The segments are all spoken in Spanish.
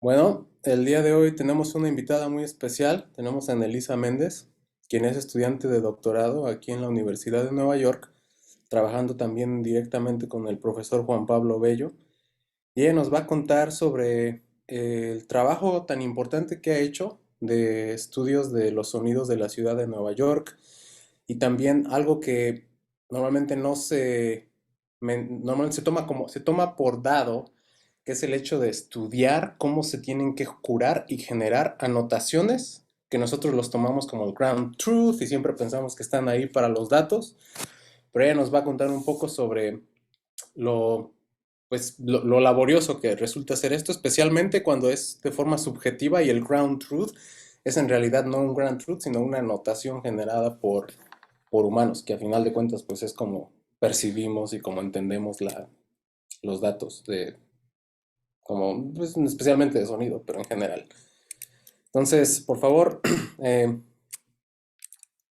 Bueno, el día de hoy tenemos una invitada muy especial. Tenemos a Annelisa Méndez, quien es estudiante de doctorado aquí en la Universidad de Nueva York, trabajando también directamente con el profesor Juan Pablo Bello. Y ella nos va a contar sobre el trabajo tan importante que ha hecho de estudios de los sonidos de la ciudad de Nueva York y también algo que normalmente no se, normalmente se toma por dado, que es el hecho de estudiar cómo se tienen que curar y generar anotaciones, que nosotros los tomamos como el ground truth y siempre pensamos que están ahí para los datos, pero ella nos va a contar un poco sobre lo, lo laborioso que resulta ser esto, especialmente cuando es de forma subjetiva y el ground truth es en realidad no un ground truth, sino una anotación generada por humanos, que a final de cuentas pues es como percibimos y como entendemos los datos de, como, pues, especialmente de sonido, pero en general. Entonces, por favor, eh,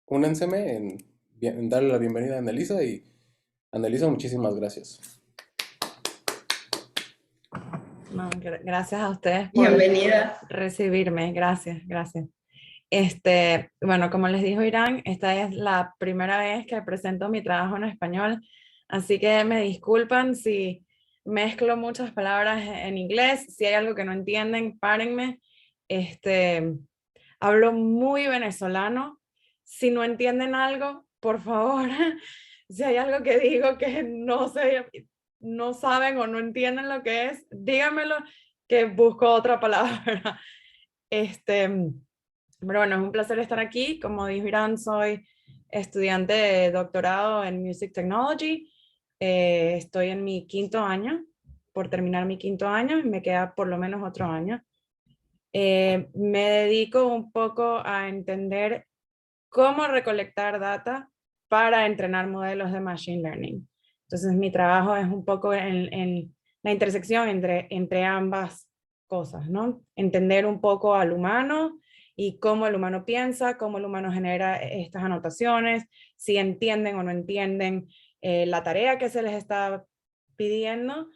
únenseme en darle la bienvenida a Annelisa y Annelisa, muchísimas gracias. No, gracias a ustedes por Bienvenida. recibirme, gracias. Bueno, como les dijo Irán, esta es la primera vez que presento mi trabajo en español, así que me disculpan si mezclo muchas palabras en inglés, si hay algo que no entienden, párenme. Este, Hablo muy venezolano, si no entienden algo, por favor, si hay algo que digo que no sé, no saben o no entienden lo que es, díganmelo que busco otra palabra. Este, pero bueno, es un placer estar aquí. Como dijo Irán, soy estudiante de doctorado en Music Technology. Estoy en mi quinto año, por terminar mi quinto año, y me queda por lo menos otro año. Me dedico un poco a entender cómo recolectar data para entrenar modelos de Machine Learning. Entonces, mi trabajo es un poco en la intersección entre ambas cosas, ¿no? Entender un poco al humano y cómo el humano piensa, cómo el humano genera estas anotaciones, si entienden o no entienden la tarea que se les está pidiendo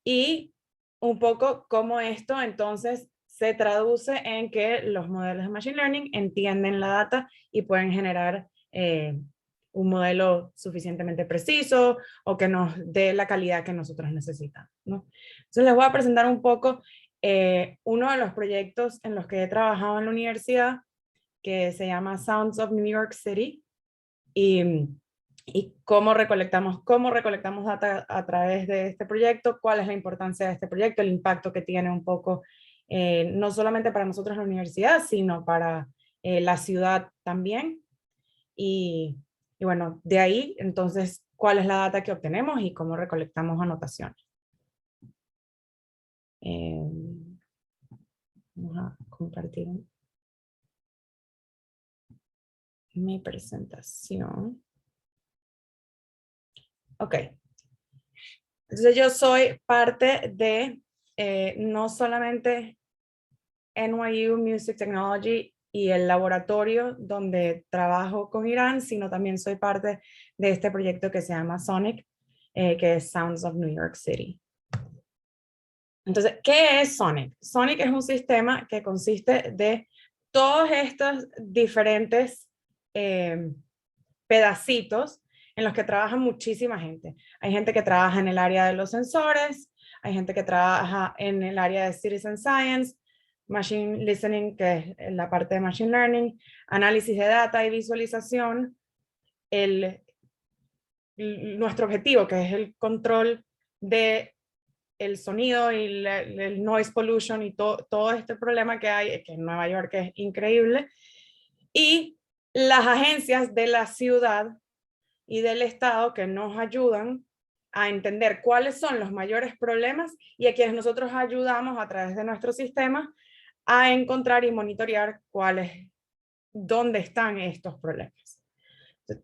y un poco cómo esto entonces se traduce en que los modelos de Machine Learning entienden la data y pueden generar un modelo suficientemente preciso o que nos dé la calidad que nosotros necesitamos, ¿no? Entonces les voy a presentar un poco uno de los proyectos en los que he trabajado en la universidad, que se llama Sounds of New York City, y cómo recolectamos data a través de este proyecto, cuál es la importancia de este proyecto, el impacto que tiene un poco, no solamente para nosotros en la universidad, sino para la ciudad también. Y, y bueno, de ahí, entonces, cuál es la data que obtenemos y cómo recolectamos anotaciones. Eh, Vamos a compartir mi presentación. Ok. Entonces yo soy parte de no solamente NYU Music Technology y el laboratorio donde trabajo con Irán, sino también soy parte de este proyecto que se llama Sonic, que es Sounds of New York City. Entonces, ¿qué es Sonic? Sonic es un sistema que consiste de todos estos diferentes pedacitos en los que trabaja muchísima gente. Hay gente que trabaja en el área de los sensores, hay gente que trabaja en el área de Citizen Science, Machine Listening, que es la parte de Machine Learning, análisis de data y visualización, nuestro objetivo, que es el control de el sonido y el noise pollution y todo este problema que hay, que en Nueva York es increíble, y las agencias de la ciudad y del Estado que nos ayudan a entender cuáles son los mayores problemas y a quienes nosotros ayudamos a través de nuestro sistema a encontrar y monitorear dónde están estos problemas.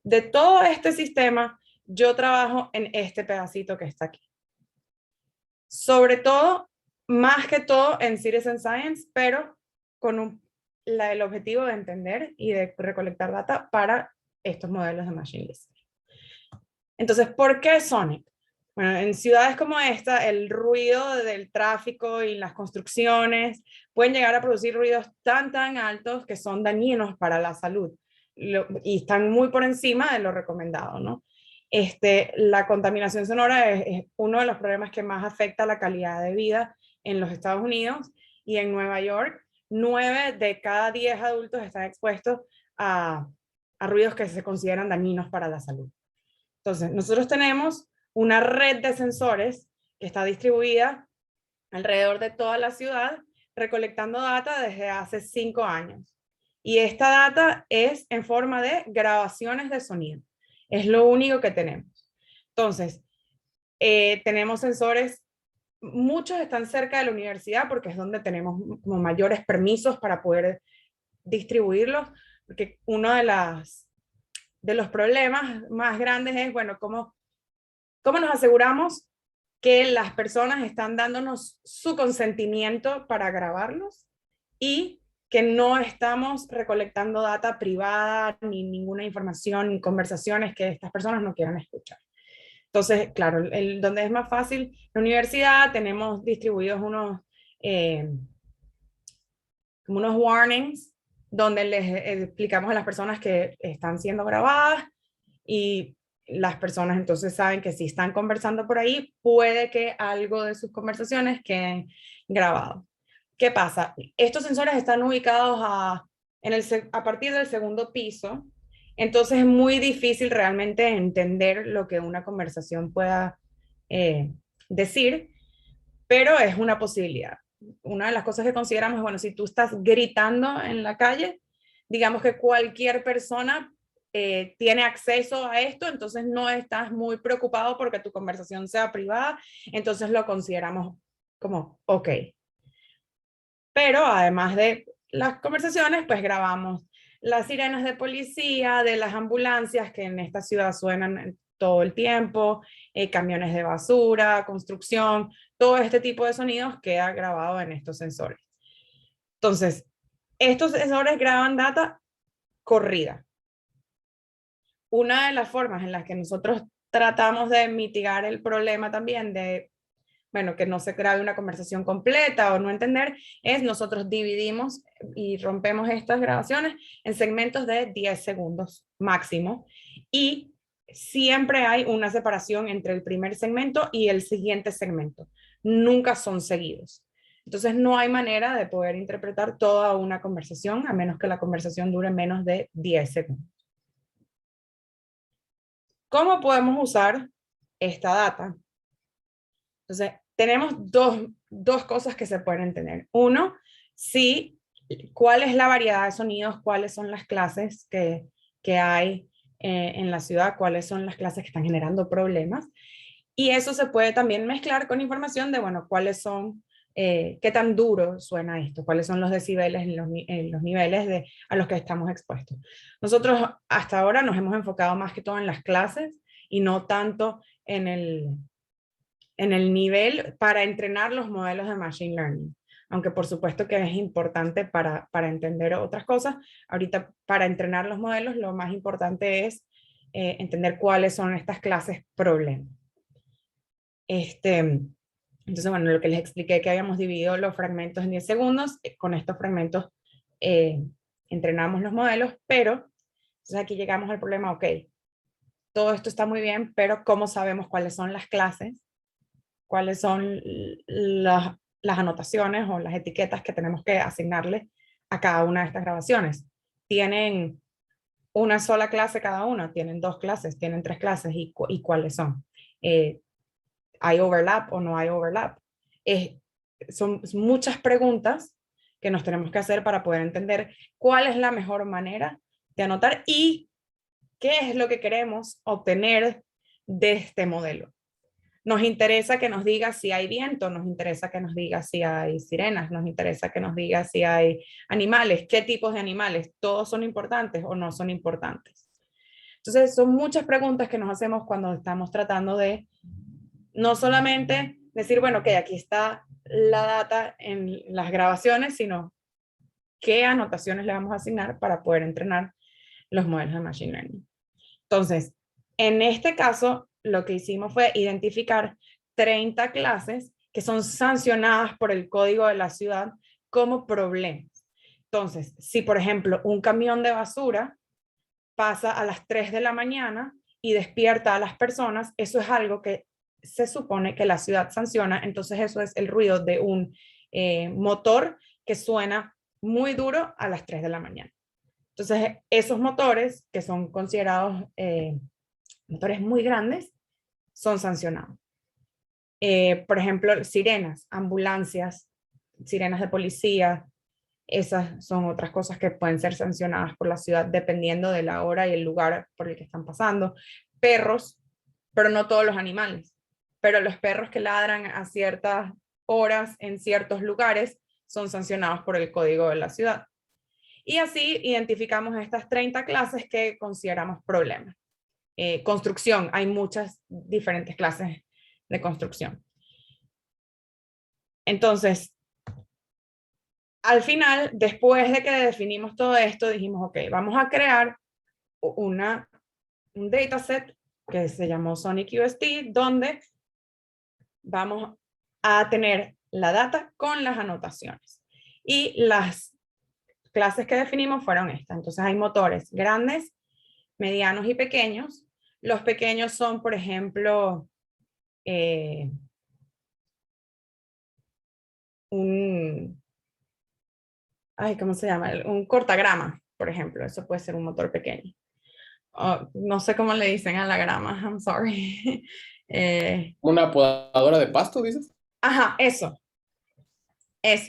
De todo este sistema, yo trabajo en este pedacito que está aquí. Sobre todo, más que todo en Citizen Science, pero con el objetivo de entender y de recolectar data para estos modelos de Machine Learning. Entonces, ¿por qué Sonic? Bueno, en ciudades como esta, el ruido del tráfico y las construcciones pueden llegar a producir ruidos tan altos que son dañinos para la salud y están muy por encima de lo recomendado, ¿no? La contaminación sonora es uno de los problemas que más afecta la calidad de vida en los Estados Unidos, y en Nueva York, 9 de cada 10 adultos están expuestos a ruidos que se consideran dañinos para la salud. Entonces, nosotros tenemos una red de sensores que está distribuida alrededor de toda la ciudad, recolectando data desde hace 5 años. Y esta data es en forma de grabaciones de sonido. Es lo único que tenemos. Entonces, tenemos sensores, muchos están cerca de la universidad porque es donde tenemos como mayores permisos para poder distribuirlos, porque uno de los problemas más grandes es, bueno, ¿cómo nos aseguramos que las personas están dándonos su consentimiento para grabarlos y que no estamos recolectando data privada, ni ninguna información, ni conversaciones que estas personas no quieran escuchar? Entonces, claro, donde es más fácil, la universidad, tenemos distribuidos eh, unos warnings donde les explicamos a las personas que están siendo grabadas, y las personas entonces saben que si están conversando por ahí, puede que algo de sus conversaciones queden grabados. ¿Qué pasa? Estos sensores están ubicados a partir del segundo piso, entonces es muy difícil realmente entender lo que una conversación pueda eh, decir, pero es una posibilidad. Una de las cosas que consideramos es, bueno, si tú estás gritando en la calle, digamos que cualquier persona tiene acceso a esto, entonces no estás muy preocupado porque tu conversación sea privada, entonces lo consideramos como ok. Pero además de las conversaciones, pues grabamos las sirenas de policía, de las ambulancias que en esta ciudad suenan todo el tiempo, camiones de basura, construcción, todo este tipo de sonidos queda grabado en estos sensores. Entonces, estos sensores graban data corrida. Una de las formas en las que nosotros tratamos de mitigar el problema también de, bueno, que no se grabe una conversación completa o no entender, es nosotros dividimos y rompemos estas grabaciones en segmentos de 10 segundos máximo, y siempre hay una separación entre el primer segmento y el siguiente segmento. Nunca son seguidos. Entonces no hay manera de poder interpretar toda una conversación a menos que la conversación dure menos de 10 segundos. ¿Cómo podemos usar esta data? Entonces, tenemos dos cosas que se pueden entender. Uno, sí, cuál es la variedad de sonidos, cuáles son las clases que hay en la ciudad, cuáles son las clases que están generando problemas. Y eso se puede también mezclar con información de, bueno, cuáles son, qué tan duro suena esto, cuáles son los decibeles en los niveles a los que estamos expuestos. Nosotros hasta ahora nos hemos enfocado más que todo en las clases y no tanto en el nivel para entrenar los modelos de Machine Learning. Aunque por supuesto que es importante para entender otras cosas, ahorita para entrenar los modelos lo más importante es entender cuáles son estas clases problema. Entonces, bueno, lo que les expliqué, que habíamos dividido los fragmentos en 10 segundos, con estos fragmentos entrenamos los modelos, pero entonces aquí llegamos al problema, ok, todo esto está muy bien, pero ¿cómo sabemos cuáles son las clases? ¿Cuáles son las anotaciones o las etiquetas que tenemos que asignarle a cada una de estas grabaciones? ¿Tienen una sola clase cada una? ¿Tienen 2 clases? ¿Tienen 3 clases? ¿Y cuáles son? ¿Hay overlap o no hay overlap? Son muchas preguntas que nos tenemos que hacer para poder entender cuál es la mejor manera de anotar y qué es lo que queremos obtener de este modelo. Nos interesa que nos diga si hay viento, nos interesa que nos diga si hay sirenas, nos interesa que nos diga si hay animales, qué tipos de animales, todos son importantes o no son importantes. Entonces, son muchas preguntas que nos hacemos cuando estamos tratando de no solamente decir, bueno, que aquí está la data en las grabaciones, sino qué anotaciones le vamos a asignar para poder entrenar los modelos de Machine Learning. Entonces, en este caso, lo que hicimos fue identificar 30 clases que son sancionadas por el código de la ciudad como problemas. Entonces, si por ejemplo un camión de basura pasa a las 3 de la mañana y despierta a las personas, eso es algo que se supone que la ciudad sanciona, entonces eso es el ruido de un motor que suena muy duro a las 3 de la mañana. Entonces, esos motores, que son considerados motores muy grandes, son sancionados. Por ejemplo, sirenas, ambulancias, sirenas de policía, esas son otras cosas que pueden ser sancionadas por la ciudad dependiendo de la hora y el lugar por el que están pasando. Perros, pero no todos los animales, pero los perros que ladran a ciertas horas en ciertos lugares son sancionados por el código de la ciudad. Y así identificamos estas 30 clases que consideramos problemas. Construcción, hay muchas diferentes clases de construcción. Entonces, al final, después de que definimos todo esto, dijimos, ok, vamos a crear un dataset que se llamó Sonic USD, donde vamos a tener la data con las anotaciones. Y las clases que definimos fueron estas. Entonces hay motores grandes, medianos y pequeños. Los pequeños son, por ejemplo, ¿cómo se llama? Un cortagrama, por ejemplo. Eso puede ser un motor pequeño. No sé cómo le dicen a la grama, I'm sorry. ¿Una podadora de pasto, dices? Ajá, eso es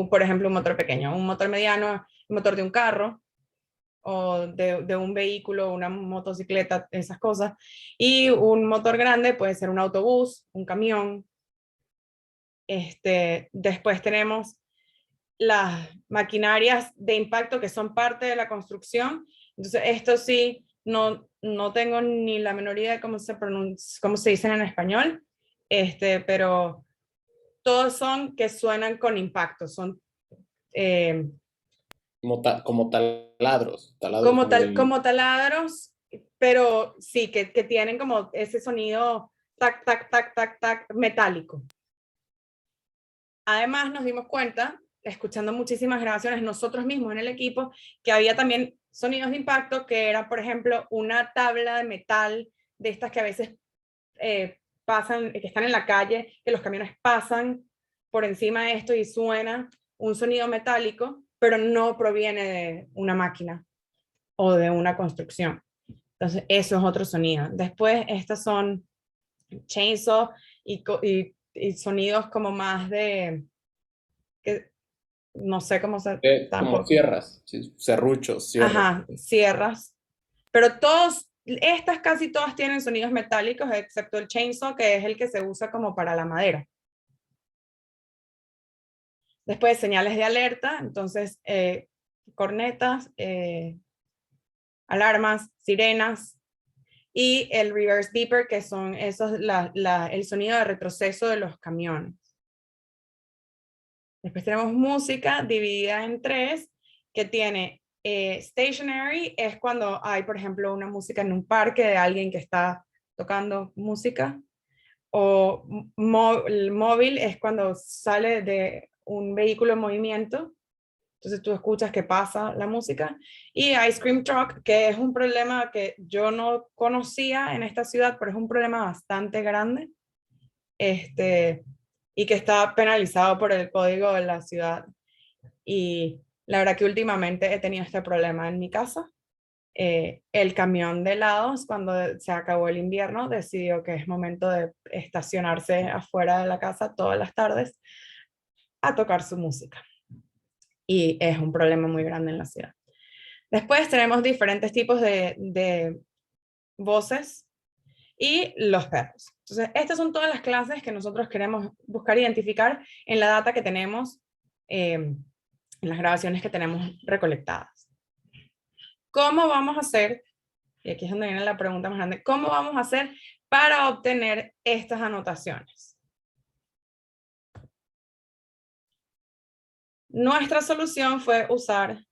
por ejemplo, un motor pequeño. Un motor mediano, un motor de un carro o de un vehículo, una motocicleta, esas cosas. Y un motor grande puede ser un autobús, un camión. Después tenemos las maquinarias de impacto que son parte de la construcción. Entonces, esto sí, no tengo ni la menor idea de cómo se dicen en español, pero todos son que suenan con impacto, son Como taladros, taladros como taladros, pero sí, que tienen como ese sonido tac, tac, tac, tac, tac, metálico. Además, nos dimos cuenta, escuchando muchísimas grabaciones nosotros mismos en el equipo, que había también sonidos de impacto, que era, por ejemplo, una tabla de metal de estas que a veces pasan, que están en la calle, que los camiones pasan por encima de esto y suena un sonido metálico, pero no proviene de una máquina o de una construcción. Entonces, eso es otro sonido. Después, estas son chainsaw y sonidos como más de, que no sé cómo se, como tampoco. sierras, sí, serruchos, sierras. Ajá, sierras. Pero estas casi todas tienen sonidos metálicos, excepto el chainsaw, que es el que se usa como para la madera. Después, señales de alerta, entonces, cornetas, alarmas, sirenas, y el reverse beeper, que son el sonido de retroceso de los camiones. Después tenemos música dividida en tres, que tiene stationary, es cuando hay, por ejemplo, una música en un parque de alguien que está tocando música, o móvil es cuando sale de un vehículo en movimiento, entonces tú escuchas que pasa la música, y Ice Cream Truck, que es un problema que yo no conocía en esta ciudad, pero es un problema bastante grande, y que está penalizado por el código de la ciudad. Y la verdad que últimamente he tenido este problema en mi casa. El camión de helados, cuando se acabó el invierno, decidió que es momento de estacionarse afuera de la casa todas las tardes a tocar su música. Y es un problema muy grande en la ciudad. Después tenemos diferentes tipos de voces y los perros. Entonces, estas son todas las clases que nosotros queremos buscar identificar en la data que tenemos, en las grabaciones que tenemos recolectadas. ¿Cómo vamos a hacer? Y aquí es donde viene la pregunta más grande. ¿Cómo vamos a hacer para obtener estas anotaciones? Nuestra solución fue usar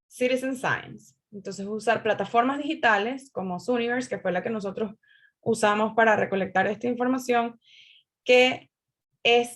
Citizen Science. Entonces, usar plataformas digitales como Zooniverse, que fue la que nosotros usamos para recolectar esta información, que es